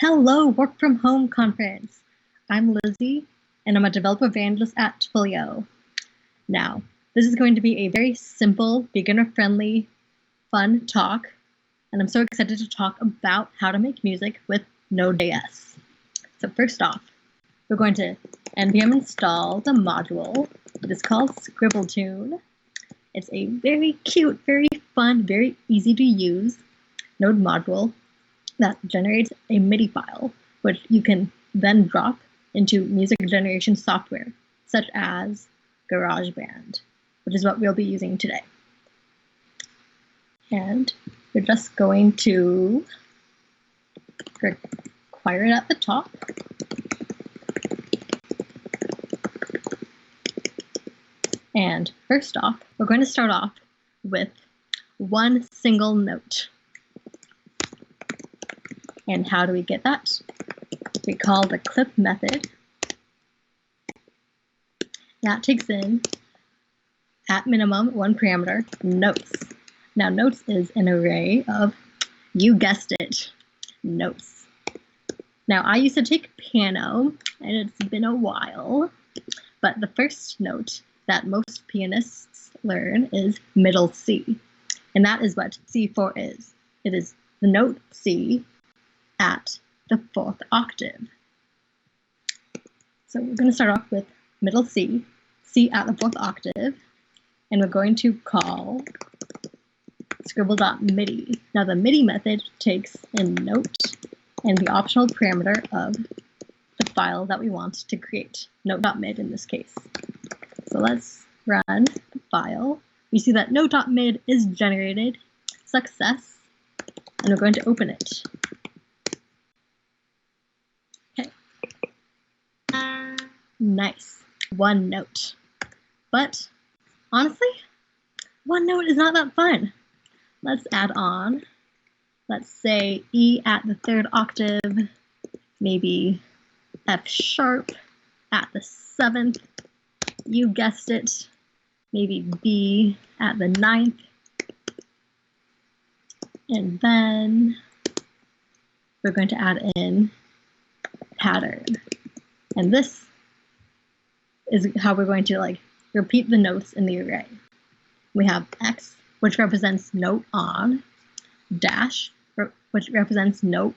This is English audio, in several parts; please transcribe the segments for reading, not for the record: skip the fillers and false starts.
Hello, Work From Home Conference. I'm Lizzie, and I'm a developer evangelist at Twilio. Now, this is going to be a very simple, beginner-friendly, fun talk, and I'm so excited to talk about how to make music with Node.js. So first off, we're going to Npm install the module. It is called ScribbleTune. It's a very cute, very fun, very easy to use Node module that generates a MIDI file, which you can then drop into music generation software, such as GarageBand, which is what we'll be using today. And we're just going to require it at the top. And first off, we're going to start off with one single note. And how do we get that? We call the clip method. That takes in, at minimum, one parameter, notes. Now, notes is an array of, you guessed it, notes. Now, I used to take piano, and it's been a while, but the first note that most pianists learn is middle C. And that is what C4 is. It is the note C at the 4th octave. So we're going to start off with middle C, C at the 4th octave, and we're going to call scribble.midi. Now the MIDI method takes a note and the optional parameter of the file that we want to create, note.mid in this case. So let's run the file. We see that note.mid is generated, success, and we're going to open it. Okay. Nice, one note. But honestly, one note is not that fun. Let's add on, let's say E at the 3rd octave, maybe F sharp at the 7th, you guessed it, maybe B at the 9th, and then we're going to add in pattern. And this is how we're going to repeat the notes in the array. We have X, which represents note on, dash, which represents note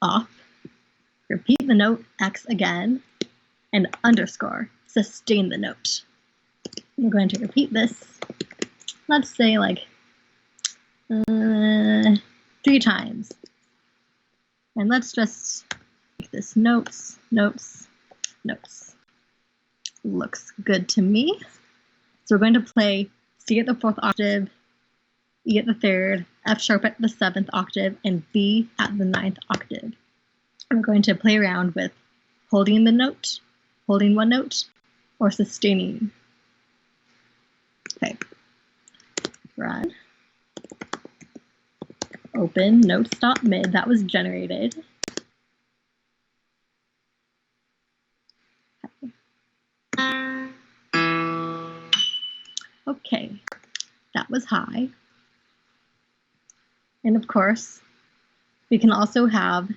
off, repeat the note X again, and underscore, sustain the note. We're going to repeat this, let's say 3 times. And let's just make this notes, notes, notes. Looks good to me. So we're going to play C at the 4th octave, E at the 3rd, F sharp at the 7th octave, and B at the 9th octave. And we're going to play around with holding the note, holding one note, or sustaining. Okay, run. Open notes.mid, that was generated. Okay, that was high. And of course, we can also have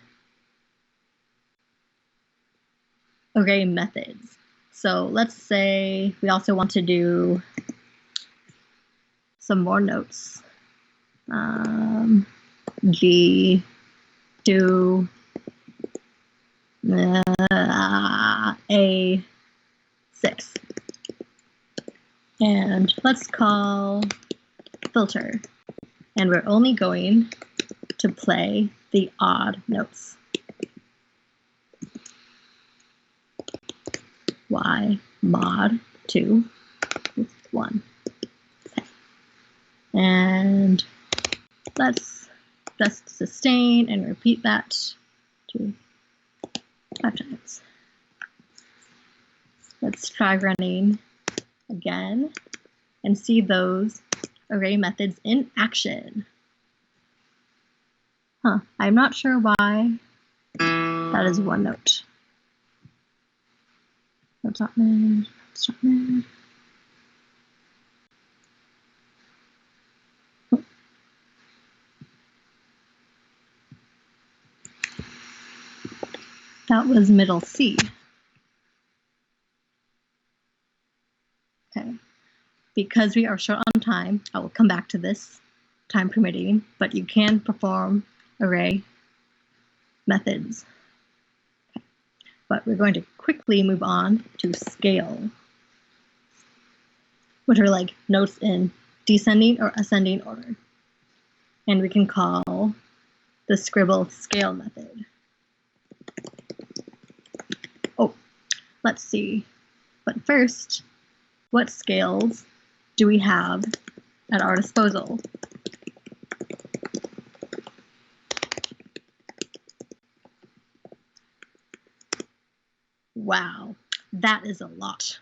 array methods. So let's say we also want to do some more notes. G, 2, A, 6. And let's call filter. And we're only going to play the odd notes. Y mod 2 is 1. Okay. And let's just sustain and repeat that 5 times. Let's try running again and see those array methods in action. I'm not sure why that is one note. Note.mid, notes.mid. That was middle C. Okay. Because we are short on time, I will come back to this, time permitting, but you can perform array methods. Okay. But we're going to quickly move on to scale, which are like notes in descending or ascending order. And we can call the scribble scale method. Oh, let's see. But first, what scales do we have at our disposal? Wow, that is a lot.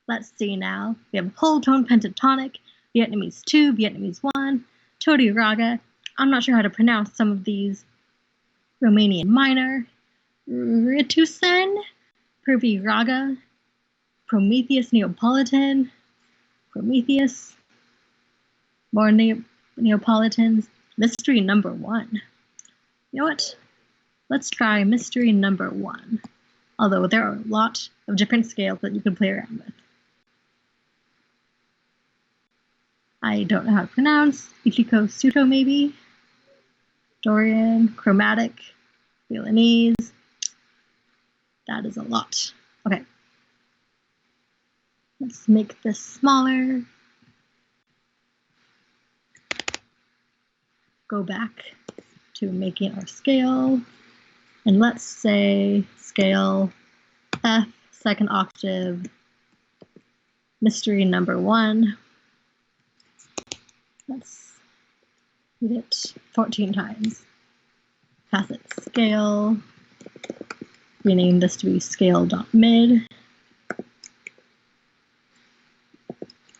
Let's see now. We have whole tone pentatonic, Vietnamese 2, Vietnamese 1, Todi Raga. I'm not sure how to pronounce some of these. Romanian minor, Ritusen, Pervi Raga, Prometheus Neapolitan, Prometheus, more Neapolitans, mystery number 1. You know what? Let's try mystery number 1. Although there are a lot of different scales that you can play around with. I don't know how to pronounce. Ichiko Suto maybe? Dorian, chromatic, Vietnamese. That is a lot. Okay. Let's make this smaller. Go back to making our scale. And let's say scale F, second octave, mystery number 1. Let's read it 14 times. Pass it scale. Rename this to be scale.mid.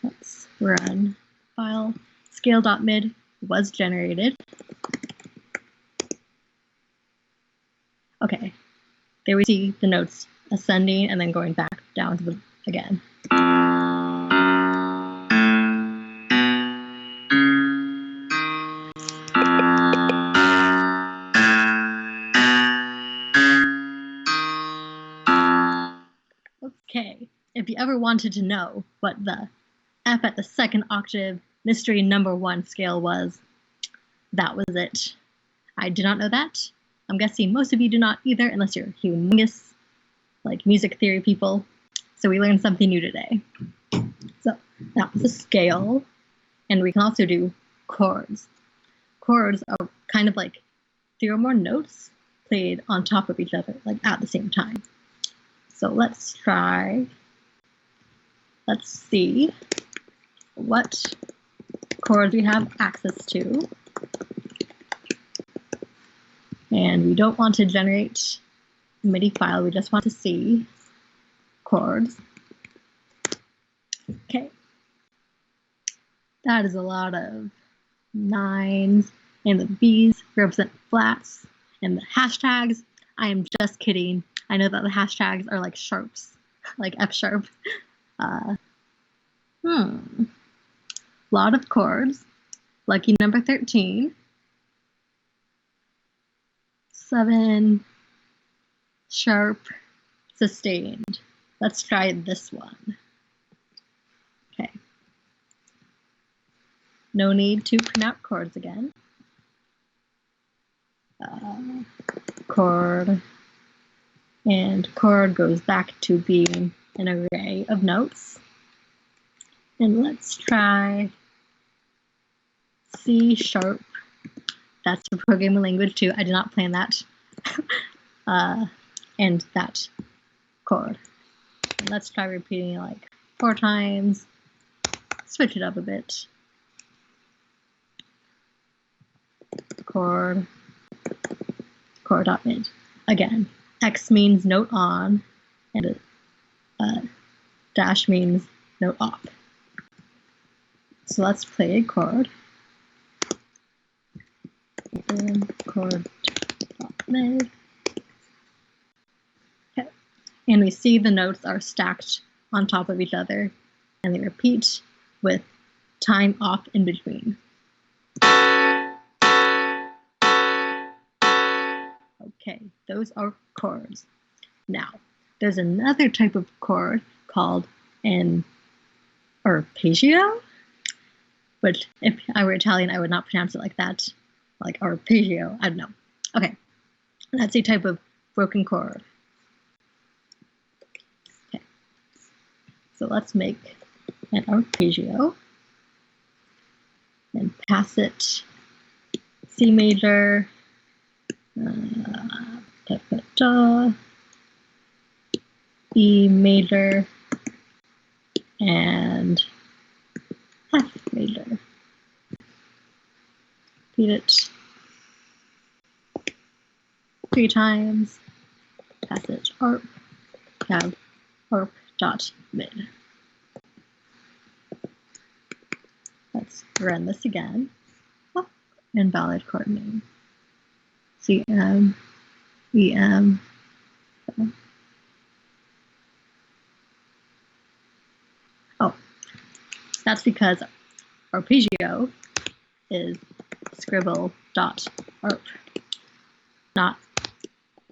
Let's run file. Scale.mid was generated. Okay, there we see the notes ascending and then going back down to the again. Okay, if you ever wanted to know what the F at the second octave mystery number 1 scale was, that was it. I did not know that. I'm guessing most of you do not either, unless you're humongous, like music theory people. So we learned something new today. So that was a scale, and we can also do chords. Chords are kind of like 3 or more notes played on top of each other, like at the same time. So let's try. Let's see what chords we have access to. And we don't want to generate a MIDI file, we just want to see chords. Okay. That is a lot of 9s, and the B's represent flats, and the hashtags, I am just kidding. I know that the hashtags are like sharps, like F sharp. Lot of chords. Lucky number 13. 7, sharp, sustained. Let's try this one. Okay. No need to print out chords again. Chord. And chord goes back to being an array of notes. And let's try C sharp. That's a programming language too. I did not plan that. And that chord. And let's try repeating it like 4 times. Switch it up a bit. Chord. Chord.mid. Again, X means note on, and dash means note off. So let's play a chord. Chord.mid. Okay. And we see the notes are stacked on top of each other, and they repeat with time off in between. Okay, those are chords. Now, there's another type of chord called an arpeggio, but if I were Italian, I would not pronounce it like that, like arpeggio. I don't know. Okay, that's a type of broken chord. Okay, so let's make an arpeggio and pass it C major, E major, and F major. Repeat it 3 times. Passage arp. Have arp dot mid. Let's run this again. Oh, invalid chord name. CM, EM. Oh, that's because arpeggio is scribble.arp, not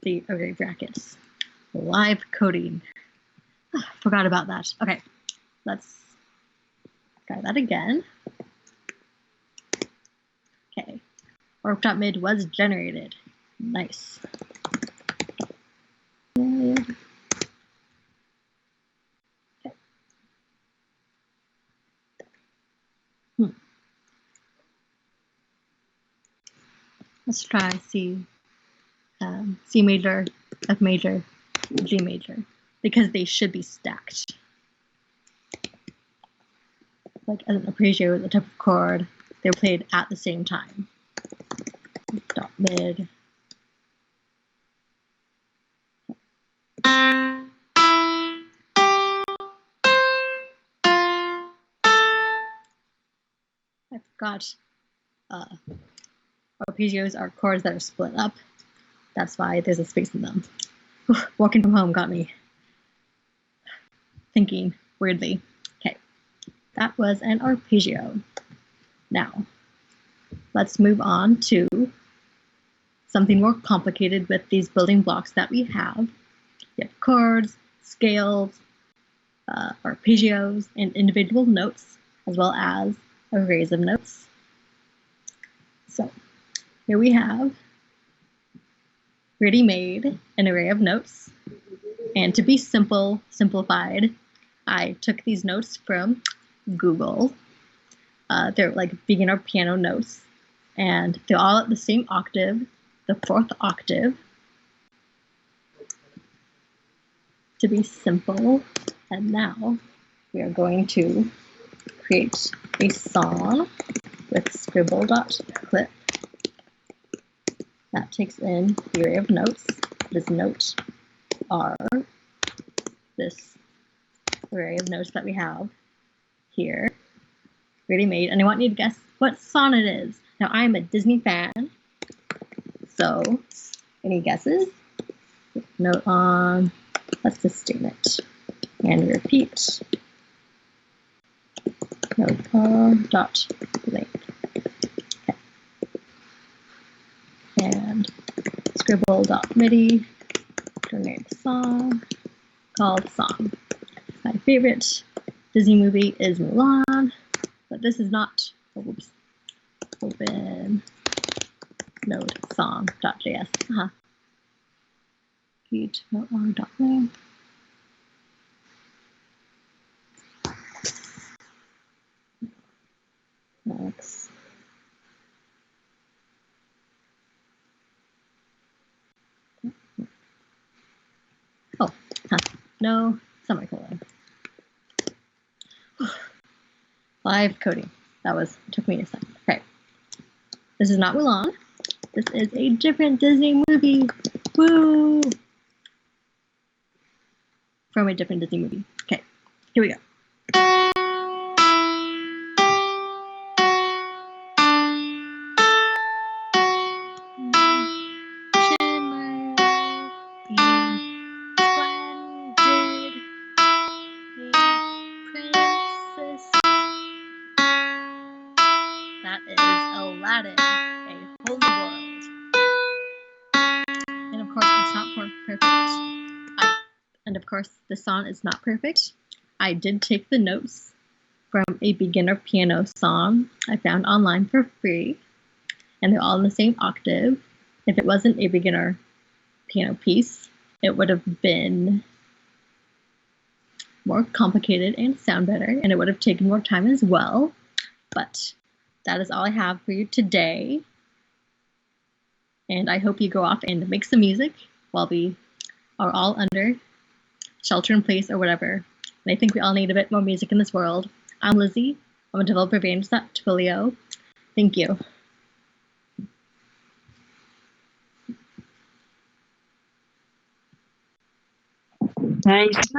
the array brackets. Live coding. Forgot about that. Okay, let's try that again. Okay, arp.mid was generated. Nice. Okay. Let's try C major, F major, G major, because they should be stacked. Like as an arpeggio, the type of chord, they're played at the same time. Dot mid. I forgot. Arpeggios are chords that are split up. That's why there's a space in them. Working from home got me thinking weirdly. Okay, that was an arpeggio. Now, let's move on to something more complicated with these building blocks that we have. You have chords, scales, arpeggios, and individual notes, as well as arrays of notes. So here we have ready-made an array of notes. And to be simplified, I took these notes from Google. They're like beginner piano notes, and they're all at the same octave, the 4th octave. To be simple, and now we are going to create a song with scribble.clip that takes in the array of notes. This note are this array of notes that we have here, ready made, and I want you to guess what song it is. Now I'm a Disney fan, so any guesses? Note on, let's sustain it, and repeat. Note on dot link. Okay. And scribble.midi, generate a song called Song. My favorite Disney movie is Mulan, but this is not, oops, open node song.js. Repeat note on.link. Next. Oh, no semicolon. Live coding. Took me a second. Okay. This is not Mulan. This is a different Disney movie. Woo! From a different Disney movie. Okay, here we go. perfect. And of course, the song is not perfect. I did take the notes from a beginner piano song I found online for free, and they're all in the same octave. If it wasn't a beginner piano piece, it would have been more complicated and sound better, and it would have taken more time as well. But that is all I have for you today. And I hope you go off and make some music while we are all under shelter in place or whatever. And I think we all need a bit more music in this world. I'm Lizzie. I'm a developer evangelist at Twilio. Thank you. Nice.